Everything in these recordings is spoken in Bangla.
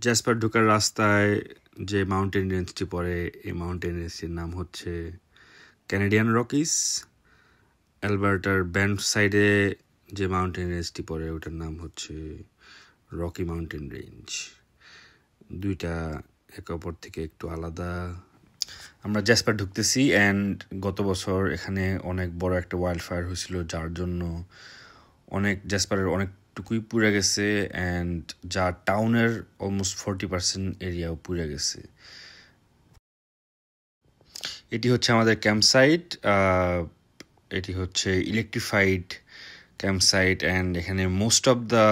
জ্যাসপার ঢোকার রাস্তায় যে মাউন্টেন রেঞ্জটি পড়ে এই মাউন্টেন রেঞ্জটির নাম হচ্ছে ক্যানাডিয়ান রকিস। অ্যালবার্টার ব্যান্ড সাইডে যে মাউন্টেন রেঞ্জটি পড়ে ওটার নাম হচ্ছে রকি মাউন্টেন রেঞ্জ। দুইটা একে অপর থেকে একটু আলাদা। আমরা জ্যাসপার ঢুকতেছি অ্যান্ড গত বছর এখানে অনেক বড় একটা ওয়াইল্ড ফায়ার হয়েছিল, যার জন্য অনেক জ্যাসপারের অনেকটুকুই পুড়ে গেছে অ্যান্ড যা টাউনের অলমোস্ট 40% এরিয়াও পুড়ে গেছে। এটি হচ্ছে আমাদের ক্যাম্প সাইট। এটি হচ্ছে ইলেকট্রিফাইড ক্যাম্প সাইট অ্যান্ড এখানে মোস্ট অফ দ্য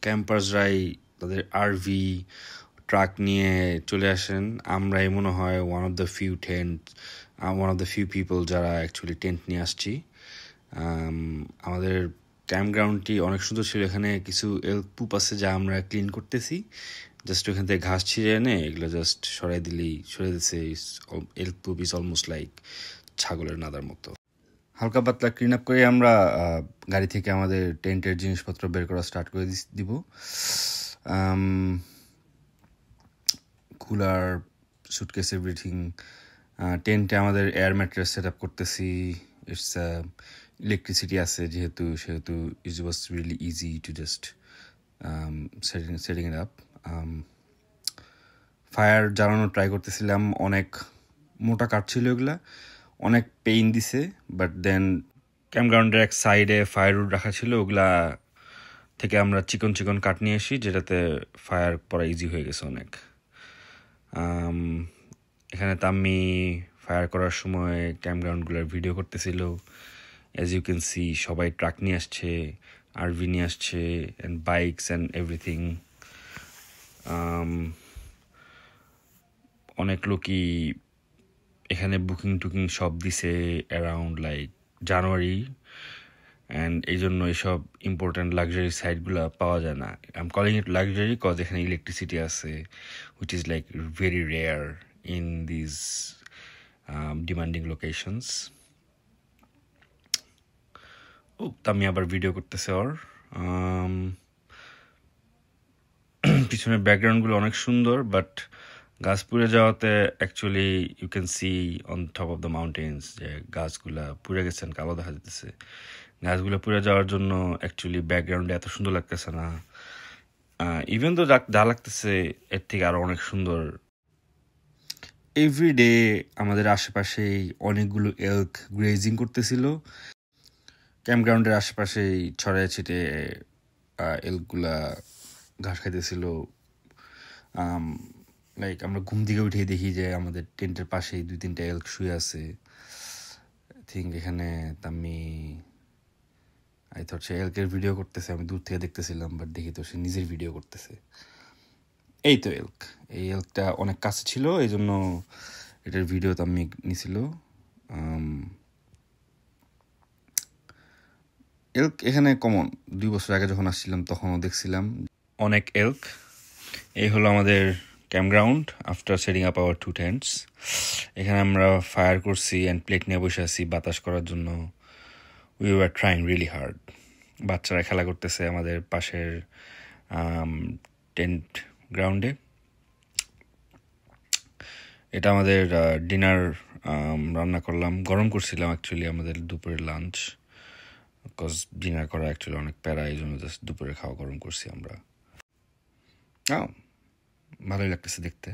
ক্যাম্পার্সরাই তাদের আরভি ট্রাক নিয়ে চলে আসেন। আমরাই মনে হয় one of the few people যারা অ্যাকচুয়ালি টেন্ট নিয়ে আসছি। আমাদের ক্যাম্প গ্রাউন্ডটি অনেক সুন্দর ছিল। এখানে কিছু এলক পুপ আছে যা আমরা ক্লিন করতেছি। জাস্ট ওখান থেকে ঘাস ছিঁড়ে এনে এগুলো জাস্ট সরাই দিচ্ছে। এলক পুপ ইজ অলমোস্ট লাইক ছাগলের নাদার মতো। হালকা পাতলা ক্লিন আপ করে আমরা গাড়ি থেকে আমাদের টেন্টের জিনিসপত্র বের করা স্টার্ট করে দিব। Cooler, suitcase, everything. টেন্টে আমাদের এয়ার ম্যাট্রেস সেট আপ করতেছি। ইটস ইলেকট্রিসিটি আছে সেহেতু it was really easy to just setting it up. Fire জ্বালানো ট্রাই করতেছিলাম, অনেক মোটা কাঠ ছিল, এগুলা অনেক পেইন দিছে। বাট দেন ক্যাম্পগ্রাউন্ডের এক সাইডে ফায়ারউড রাখা ছিল, ওগুলা থেকে আমরা চিকন কাঠ নিয়ে আসি, যেটাতে ফায়ার করা ইজি হয়ে গেছে অনেক। এখানে তাম্মি ফায়ার করার সময় ক্যাম্পগ্রাউন্ডগুলোর ভিডিও করতেছিল। অ্যাজ ইউ ক্যান সি সবাই ট্রাক নিয়ে আসছে, আরভি নিয়ে আসছে অ্যান্ড বাইকস অ্যান্ড এভরিথিং। অনেক লোকই এখানে বুকিং সব দিছে অ্যারাউন্ড লাইক জানুয়ারি, অ্যান্ড এই জন্য এইসব ইম্পর্ট্যান্ট লাক্সারি সাইটগুলো পাওয়া যায় না। I am calling it luxury cause এখানে ইলেকট্রিসিটি আছে, which is like very rare in these demanding locations. ও আমি আবার ভিডিও করতেছে ওর। পিছনের ব্যাকগ্রাউন্ডগুলো অনেক সুন্দর, বাট গাছ পুড়ে যাওয়াতে actually you can see on top of the mountains যে গাছগুলা পুড়ে গেছেন, কালো দেখা যেতেছে। গাছগুলো পুড়ে যাওয়ার জন্য অ্যাকচুয়ালি ব্যাকগ্রাউন্ডে এত সুন্দর লাগতেছে না। ইভেন তো যা লাগতেছে এর থেকে আরও অনেক সুন্দর। এভরিডে আমাদের আশেপাশেই অনেকগুলো এলক গ্রেজিং করতেছিল। ক্যাম্পগ্রাউন্ডের আশেপাশেই ছড়ায় ছিটে এলকগুলা ঘাস খাইতেছিল। লাইক আমরা ঘুম থেকে উঠে দেখি যে আমাদের টেন্টের পাশেই 2-3টা এলক শুয়ে আছে। থিঙ্ক এখানে তাম্মি সে এলকের ভিডিও করতেছে, আমি দূর থেকে দেখতেছিলাম, বাট দেখি তো সে নিজের ভিডিও করতেছে। এই তো এলক, এই এলকটা অনেক কাছে ছিল, এই জন্য এটার ভিডিও তাম্মি নিছিল। এলক এখানে কমন। 2 বছর আগে যখন আসছিলাম তখনও দেখছিলাম অনেক এলক। এই হলো আমাদের campground after setting up our 2 tents. এখানে আমরা ফায়ার করছি অ্যান্ড প্লেট নিয়ে বসে আছি বাতাস করার জন্য। We were trying really hard. বাচ্চারা খেলা করতেছে আমাদের পাশের টেন্ট গ্রাউন্ডে। এটা আমাদের ডিনার রান্না করলাম, গরম করছিলাম অ্যাকচুয়ালি আমাদের দুপুরের লাঞ্চ, বিকজ ডিনার করা অ্যাকচুয়ালি অনেক প্যারা, এই জন্য জাস্ট দুপুরে খাওয়া গরম করছি আমরা। ভালোই লাগতেছে দেখতে।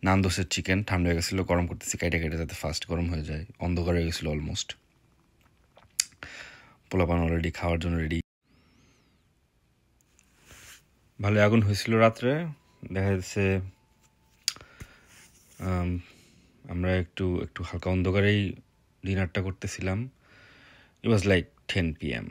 নান্দোসের চিকেন ঠান্ডা হয়ে গেছিলো, গরম করতেছি কেটে যাতে ফাস্ট গরম হয়ে যায়। অন্ধকার হয়ে গেছিলো অলমোস্ট। পোলাপান অলরেডি খাওয়ার জন্য রেডি। ভালো আগুন হয়েছিল রাত্রে। দেখা যাচ্ছে আমরা একটু হালকা অন্ধকারেই ডিনারটা করতেছিলাম। ইট ওয়াজ লাইক 10 PM।